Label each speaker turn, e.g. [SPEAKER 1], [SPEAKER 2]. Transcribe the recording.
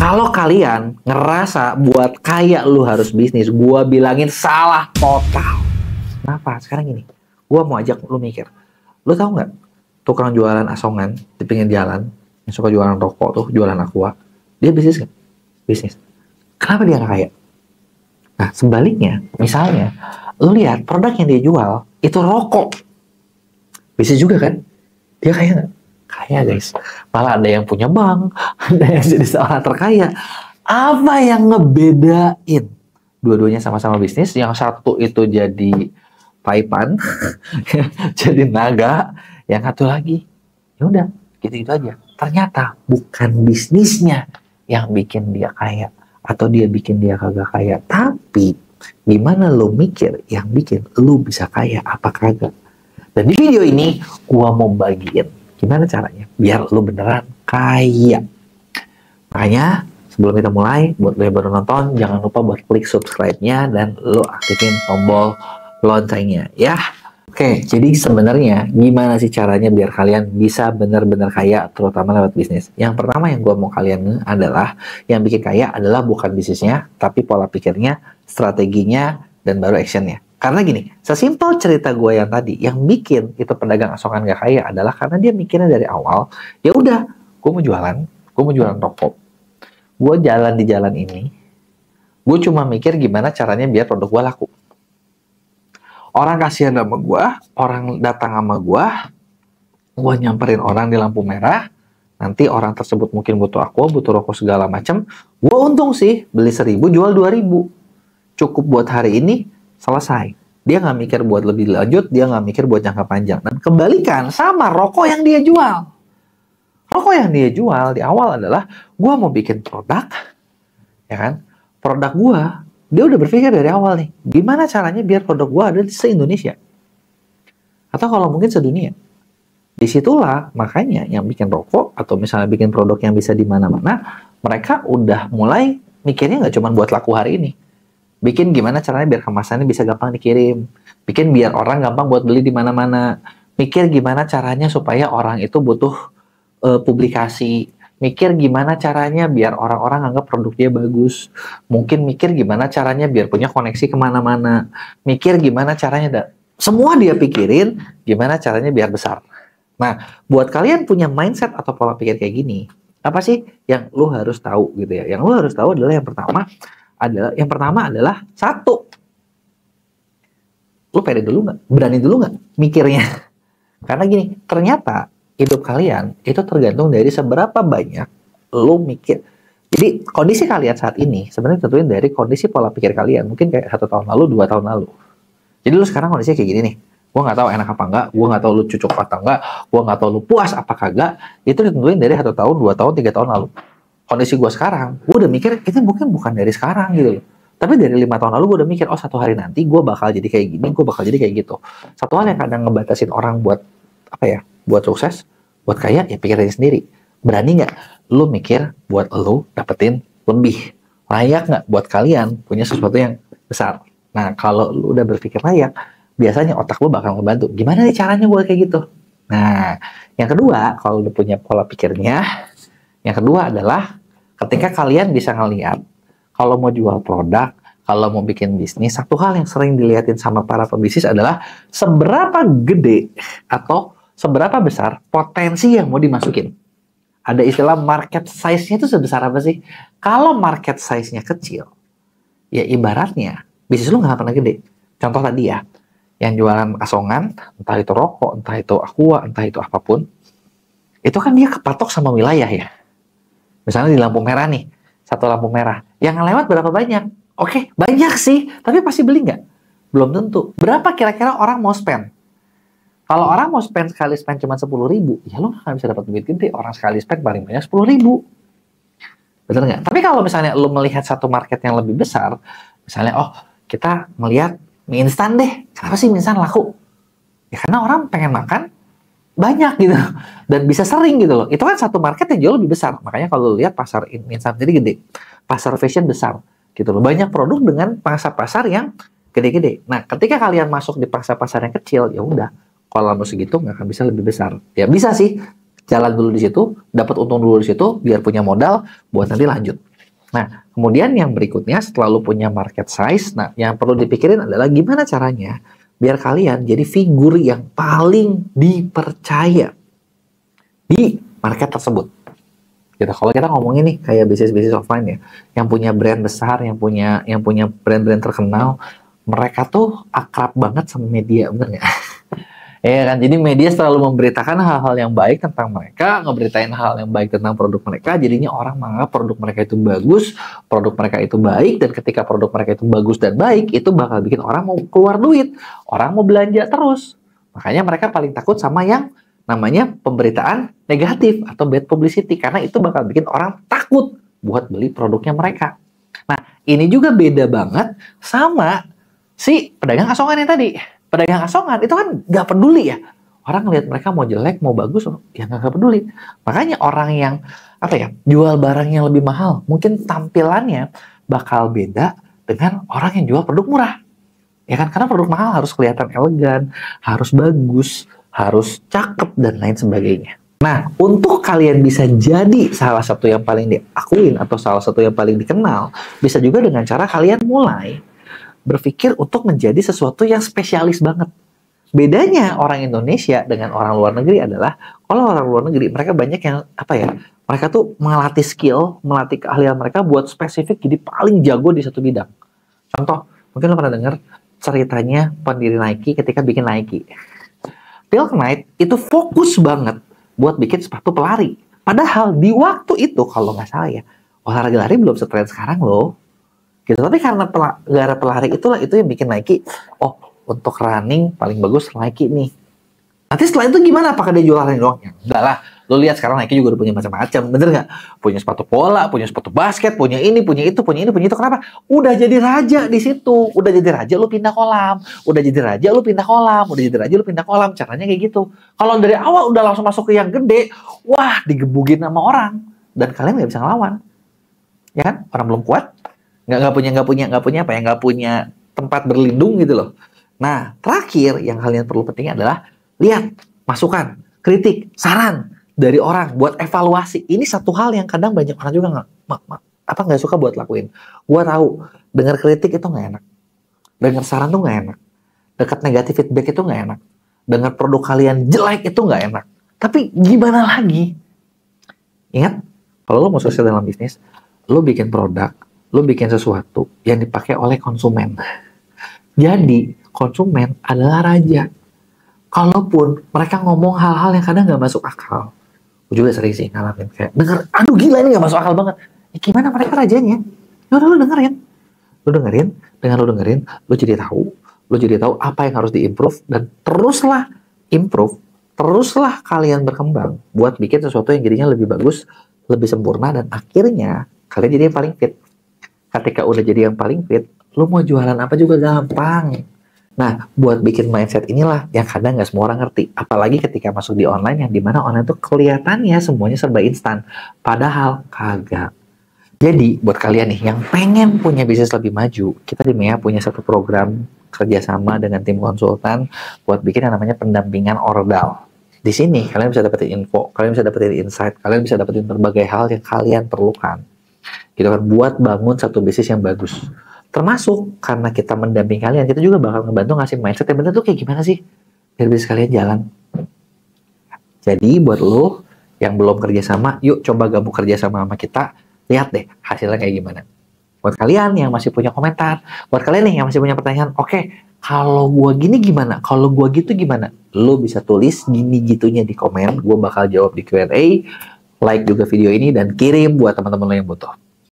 [SPEAKER 1] Kalau kalian ngerasa buat kaya lu harus bisnis, gua bilangin salah total. Kenapa? Sekarang gini, gua mau ajak lu mikir. Lu tahu nggak tukang jualan asongan di pinggir jalan yang suka jualan rokok tuh, jualan aqua, dia bisnis nggak? Bisnis. Kenapa dia nggak kaya? Nah, sebaliknya, misalnya, lu lihat produk yang dia jual itu rokok, bisnis juga kan? Dia kaya nggak? Kaya guys. Malah ada yang punya bank, ada yang jadi seorang terkaya. Apa yang ngebedain? Dua-duanya sama-sama bisnis. Yang satu itu jadi Paipan, jadi naga. Yang satu lagi, ya udah, gitu-gitu aja. Ternyata bukan bisnisnya yang bikin dia kaya atau dia bikin dia kagak kaya, tapi gimana lo mikir yang bikin lo bisa kaya apa kagak. Dan di video ini gua mau bagiin gimana caranya biar lo beneran kaya. Makanya sebelum kita mulai, buat lo yang baru nonton, jangan lupa buat klik subscribe-nya dan lo aktifin tombol loncengnya ya. Oke, jadi sebenarnya gimana sih caranya biar kalian bisa benar-benar kaya, terutama lewat bisnis? Yang pertama yang gue mau kalian adalah, yang bikin kaya adalah bukan bisnisnya, tapi pola pikirnya, strateginya, dan baru actionnya. Karena gini, sesimpel cerita gue yang tadi, yang bikin itu pedagang asongan gak kaya adalah karena dia mikirnya dari awal, ya udah, gue mau jualan rokok, gue jalan di jalan ini, gue cuma mikir gimana caranya biar produk gue laku. Orang kasihan sama gue, orang datang sama gue nyamperin orang di lampu merah, nanti orang tersebut mungkin butuh aqua, butuh rokok segala macam, gue untung sih, beli 1.000, jual 2.000. Cukup buat hari ini, selesai. Dia nggak mikir buat lebih lanjut, dia nggak mikir buat jangka panjang. Dan kembalikan sama rokok yang dia jual. Rokok yang dia jual di awal adalah, gue mau bikin produk, ya kan? Produk gue, dia udah berpikir dari awal nih, gimana caranya biar produk gue ada di se-Indonesia. Atau kalau mungkin sedunia. Disitulah makanya yang bikin rokok, atau misalnya bikin produk yang bisa di mana-mana, mereka udah mulai mikirnya nggak cuma buat laku hari ini. Bikin gimana caranya biar kemasannya bisa gampang dikirim. Bikin biar orang gampang buat beli di mana-mana. Mikir gimana caranya supaya orang itu butuh publikasi. Mikir gimana caranya biar orang-orang anggap produknya bagus. Mungkin mikir gimana caranya biar punya koneksi kemana-mana. Mikir gimana caranya. Semua dia pikirin gimana caranya biar besar. Nah, buat kalian punya mindset atau pola pikir kayak gini, apa sih yang lu harus tahu gitu ya? Yang lu harus tahu adalah yang pertama adalah satu. Lu pede dulu nggak? Berani dulu nggak mikirnya? Karena gini, ternyata hidup kalian itu tergantung dari seberapa banyak lo mikir. Jadi kondisi kalian saat ini sebenarnya tentuin dari kondisi pola pikir kalian. Mungkin kayak 1 tahun lalu, 2 tahun lalu. Jadi lo sekarang kondisinya kayak gini nih. Gue nggak tahu enak apa enggak, gue nggak tahu lo cocok apa enggak, gue nggak tahu lo puas apa kagak. Itu ditentuin dari 1 tahun, 2 tahun, 3 tahun lalu. Kondisi gue sekarang, gue udah mikir itu mungkin bukan dari sekarang gitu loh. Tapi dari 5 tahun lalu gue udah mikir, oh satu hari nanti gue bakal jadi kayak gini, gue bakal jadi kayak gitu. Satu hal yang kadang ngebatasin orang buat apa ya, buat sukses, buat kaya, ya pikirin sendiri. Berani nggak lu mikir buat lu dapetin lebih? Layak nggak buat kalian punya sesuatu yang besar? Nah, kalau lu udah berpikir layak, biasanya otak lu bakal ngebantu. Gimana nih caranya buat kayak gitu? Nah, yang kedua, kalau udah punya pola pikirnya, yang kedua adalah ketika kalian bisa ngelihat, kalau mau jual produk, kalau mau bikin bisnis, satu hal yang sering dilihatin sama para pebisnis adalah seberapa gede atau seberapa besar potensi yang mau dimasukin. Ada istilah market size-nya itu sebesar apa sih? Kalau market size-nya kecil, ya ibaratnya bisnis lu nggak pernah gede. Contoh tadi ya, yang jualan asongan, entah itu rokok, entah itu aqua, entah itu apapun, itu kan dia kepatok sama wilayah ya. Misalnya di lampu merah nih, satu lampu merah, yang lewat berapa banyak? Oke, banyak sih, tapi pasti beli nggak? Belum tentu. Berapa kira-kira orang mau spend? Kalau orang mau sekali spend cuma 10.000, ya lo nggak bisa dapat duit gede. Orang sekali spend paling banyak 10.000. Bener nggak? Tapi kalau misalnya lo melihat satu market yang lebih besar, misalnya, oh kita melihat mie instan deh. Kenapa sih mie instan laku? Ya karena orang pengen makan banyak gitu. Dan bisa sering gitu loh. Itu kan satu market yang jauh lebih besar. Makanya kalau lo lihat pasar mie instan sendiri gede. Pasar fashion besar. Gitu loh. Banyak produk dengan pasar-pasar yang gede-gede. Nah, ketika kalian masuk di pasar-pasar yang kecil, ya udah. Kalau mau segitu nggak akan bisa lebih besar. Ya bisa sih, jalan dulu di situ, dapat untung dulu di situ, biar punya modal buat nanti lanjut. Nah, kemudian yang berikutnya setelah lu punya market size, nah yang perlu dipikirin adalah gimana caranya biar kalian jadi figur yang paling dipercaya di market tersebut. Gitu. Kalau kita ngomongin nih kayak bisnis-bisnis offline ya, yang punya brand besar, yang punya brand-brand terkenal, mereka tuh akrab banget sama media, bener nggak? Ya kan, jadi media selalu memberitakan hal-hal yang baik tentang mereka, ngeberitain hal yang baik tentang produk mereka, jadinya orang menganggap produk mereka itu bagus, produk mereka itu baik, dan ketika produk mereka itu bagus dan baik, itu bakal bikin orang mau keluar duit, orang mau belanja terus. Makanya mereka paling takut sama yang namanya pemberitaan negatif atau bad publicity, karena itu bakal bikin orang takut buat beli produknya mereka. Nah, ini juga beda banget sama si pedagang asongan yang tadi. Pedagang asongan itu kan nggak peduli ya. Orang ngeliat mereka mau jelek, mau bagus, ya nggak peduli. Makanya orang yang jual barang yang lebih mahal, mungkin tampilannya bakal beda dengan orang yang jual produk murah. Ya kan, karena produk mahal harus kelihatan elegan, harus bagus, harus cakep dan lain sebagainya. Nah, untuk kalian bisa jadi salah satu yang paling diakuin atau salah satu yang paling dikenal, bisa juga dengan cara kalian mulai berpikir untuk menjadi sesuatu yang spesialis banget. Bedanya orang Indonesia dengan orang luar negeri adalah, kalau orang luar negeri, mereka banyak yang, mereka tuh melatih skill, melatih keahlian mereka buat spesifik jadi paling jago di satu bidang. Contoh, mungkin lo pernah dengar ceritanya pendiri Nike ketika bikin Nike. Phil Knight itu fokus banget buat bikin sepatu pelari. Padahal di waktu itu, kalau nggak salah ya, olahraga lari belum setren sekarang loh. Gitu. Tapi karena gara pelari itulah itu yang bikin Nike, oh untuk running paling bagus Nike nih. Nanti setelah itu gimana? Apakah dia jual running doang? Ya, enggak lah. Lo lihat sekarang Nike juga udah punya macam-macam, bener nggak? Punya sepatu bola, punya sepatu basket, punya ini, punya itu, punya ini, punya itu. Kenapa? Udah jadi raja di situ. Udah jadi raja, lo pindah kolam. Udah jadi raja, lo pindah kolam. Udah jadi raja, lo pindah kolam. Caranya kayak gitu. Kalau dari awal udah langsung masuk ke yang gede, wah digebugin sama orang. Dan kalian nggak bisa ngelawan. Ya kan? Orang belum kuat. Nggak punya tempat berlindung gitu loh. Nah, terakhir yang kalian perlu penting adalah lihat masukan, kritik, saran dari orang buat evaluasi. Ini satu hal yang kadang banyak orang juga nggak suka buat lakuin. Gua tahu dengar kritik itu nggak enak, dengar saran tuh nggak enak, dekat negatif feedback itu nggak enak, dengar produk kalian jelek itu nggak enak. Tapi gimana lagi? Ingat, kalau lo mau sukses dalam bisnis, lo bikin produk, lo bikin sesuatu yang dipakai oleh konsumen. Jadi, konsumen adalah raja. Kalaupun mereka ngomong hal-hal yang kadang nggak masuk akal. Gue juga sering sih ngalamin kayak, denger, aduh gila ini nggak masuk akal banget. Ya gimana mereka rajanya? Ya udah lo dengerin. Dengan lo dengerin, lo jadi tahu apa yang harus diimprove, dan teruslah improve, teruslah kalian berkembang buat bikin sesuatu yang jadinya lebih bagus, lebih sempurna, dan akhirnya kalian jadi yang paling fit. Ketika udah jadi yang paling fit, lo mau jualan apa juga gampang. Nah, buat bikin mindset inilah yang kadang nggak semua orang ngerti. Apalagi ketika masuk di online, yang dimana online tuh kelihatannya semuanya serba instan. Padahal kagak. Jadi, buat kalian nih yang pengen punya bisnis lebih maju, kita di MEA punya satu program kerjasama dengan tim konsultan buat bikin yang namanya pendampingan ordal. Di sini kalian bisa dapetin info, kalian bisa dapetin insight, kalian bisa dapetin berbagai hal yang kalian perlukan. Gitu kan, buat bangun satu bisnis yang bagus. Termasuk karena kita mendamping kalian, kita juga bakal ngebantu ngasih mindset yang bener tuh kayak gimana sih biar bisnis kalian jalan. Jadi buat lo yang belum kerjasama, yuk coba gabung kerjasama sama kita, lihat deh hasilnya kayak gimana. Buat kalian yang masih punya komentar, buat kalian nih yang masih punya pertanyaan, oke, kalau gua gini gimana, kalau gua gitu gimana, lo bisa tulis gini gitunya di komen, gua bakal jawab di Q&A, like juga video ini dan kirim buat teman-teman lo yang butuh.